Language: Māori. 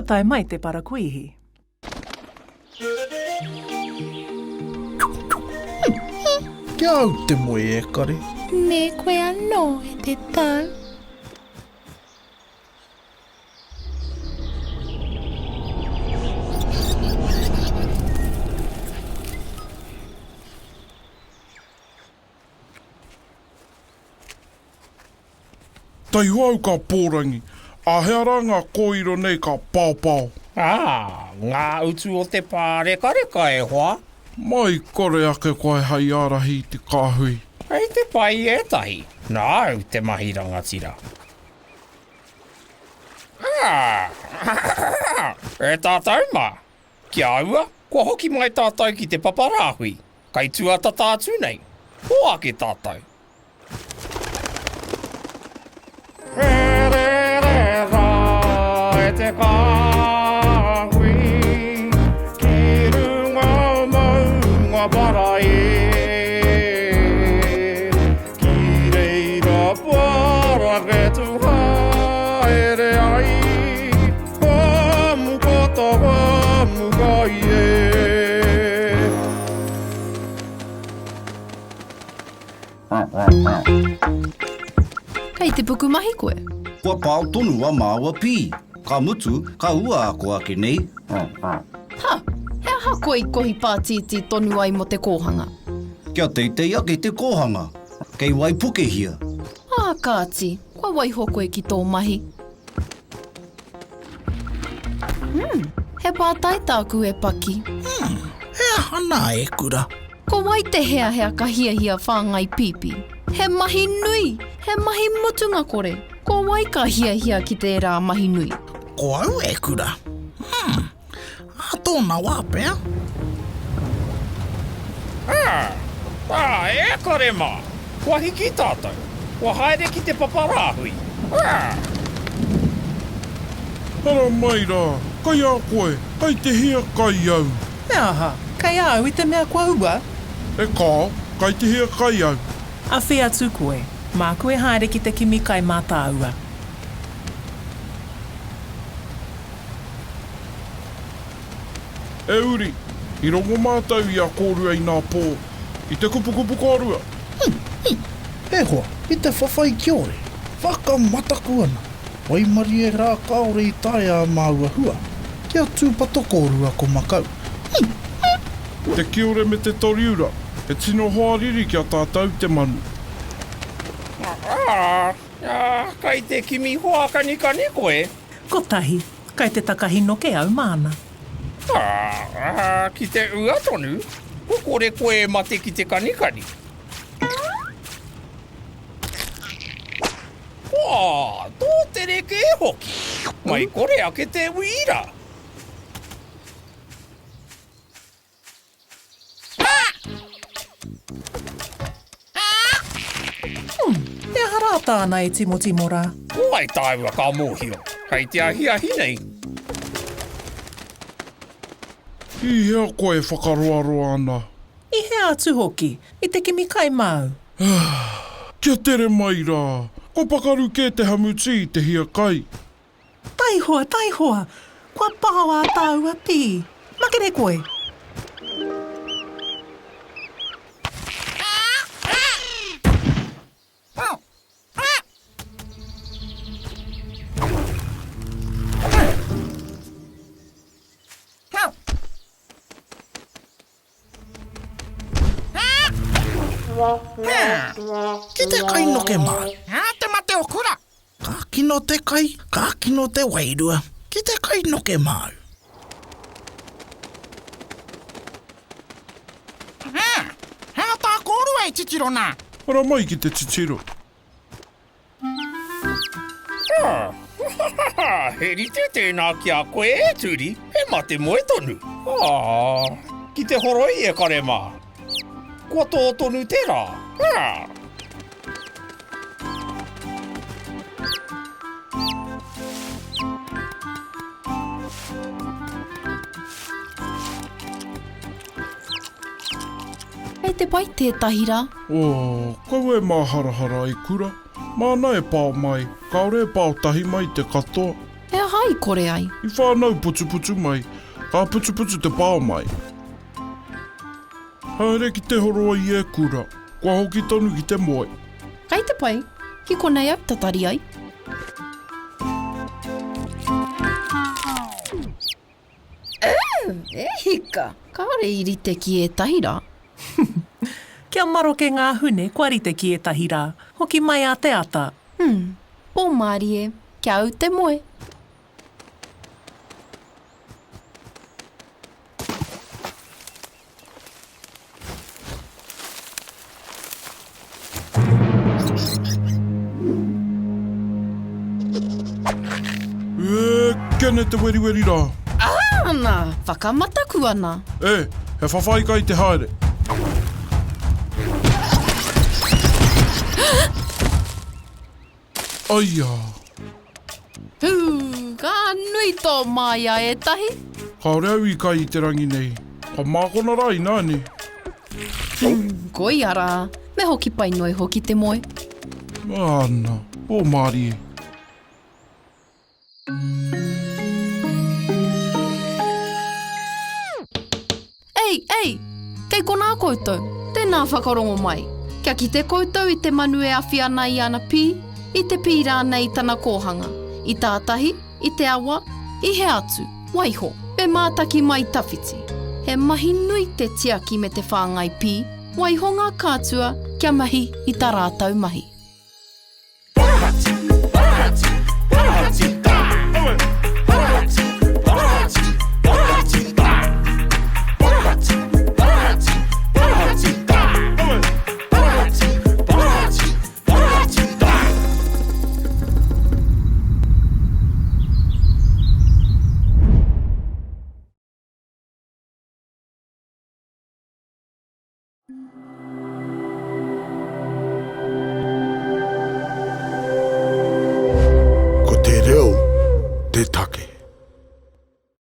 Ko tai mai te parakuihi. Kia au te moe e kare. Me koe anō e te tau. Tai huau ka pōrangi. A hea ranga kōiro nei ka pāpāo. Ngā utu o te pāreka-reka e hoa. Mai kore ake koe hai arahi te kāhui. Hei te pai e tahi. Nā au te mahi rangatira. E tātou mā. Kia aua, kua hoki mai tātou ki te paparāhui. Kai tua tatātu nei. Hoa ke tātou. E te kāhui, ki runga maunga para ki reira para ke tu haere ai, hamukata hamukai Kei te puku mahi koe. Kua pāo tonu a māua pī. Ka mutu, ka ua a koa ke nei. Hea hako i kohi pātiti tonu ai mo te kōhanga. Kia teitei ake te kōhanga. Kei wai puke hia. Kāti, kua waiho koe ki tō mahi. He pātai tāku e paki. Hea hana e kura. Ko wai te hea ka hia whāngai pipi. He mahi nui, he mahi mutunga kore. Ko wai ka hia ki te rā mahi nui. Ko au e kura. A tōna wāpea. E kore mā. Kua hiki tātou. Kua haere ki te paparāhui. Hara mai rā, kai a koe, kai te hea kai au. Me aha, kai au i te mea kua ua. E kā, kai te hea kai au. A whia atu koe, mā koe haere ki te kimi kai mā tā ua. E uri, i rongo mātau i a kōrua i nā pō, i te kupukupu kōrua. E hoa, i te whawhai ki ore. Whakamataku ana. Wai mari e rā kaore i tae a māua hua. Kia tūpato kōrua ko Makau. Te kiore me te toriura, e tino hoariri kia tātou te manu. Kai te kimi hoa kanikani koe. Ko tahi, kai te takahi noke au māna. Ki te ua tonu, kore koe mate ki te kanikani. Tō te reke e hoki. Mai kore ake te uira. Te harata ana e timo rā. Mai tāua ka mōhio. Kai te ahia hinei. I hea koe whakaroaroa ana. I hea atu hoki, i te kimi kai mau. Kia tere mai rā, ko pakaru ke te hamuti i te hea kai. Taihoa, kua pāua tāua pī. Makere koe. Ki te kai noke mā. Te mate o kura. Ka kino te kai, ka kino te wairua. Ki te kai noke mau. Hea tā kōrua e titiro nā. Hara mai ki te titiro. Heri te tēnā ki a koe e turi, he mate moe tonu. Ki te horoi e kare mā. Kua tō tonu te rā. Hei te pai tētahi rā. Kau e mā harahara i kura. Māna e pāo mai, kaore e pāo tahi mai te katoa. He aha Ai kore ai. I whānau putu mai. Ka putu te pāo mai. Haere ki te horoa i e kura. Kua hoki tonu ki te moe. Kai te pai, ki konei au tatari ai. E hika, kāre irite ki e tahira. Kia maroke ngā hune, kua rite ki e tahira. Hoki mai a te ata. Pō maari e, kia au te moe. Kene te weri rā. Ana, whakamataku ana. He whawhai kai te haere. Aia. Ka nui tō māia e tahi. Ka reu i kai i te rangi nei. Ka mākona rai nāne. Koi ara, me hoki pai noi hoki te moe. Ana, o Māori e. Ei, kei kona koutou, tēnā whakarongo mai. Kia ki te koutou i te manu e awhi ana i ana pī, i te pī rānei tana kōhanga, i tātahi, i te awa, i he atu, waiho, pe mātaki mai tawhiti. He mahi nui te tiaki me te whāngai pī, waiho ngā kātua, kia mahi i tā rātau mahi.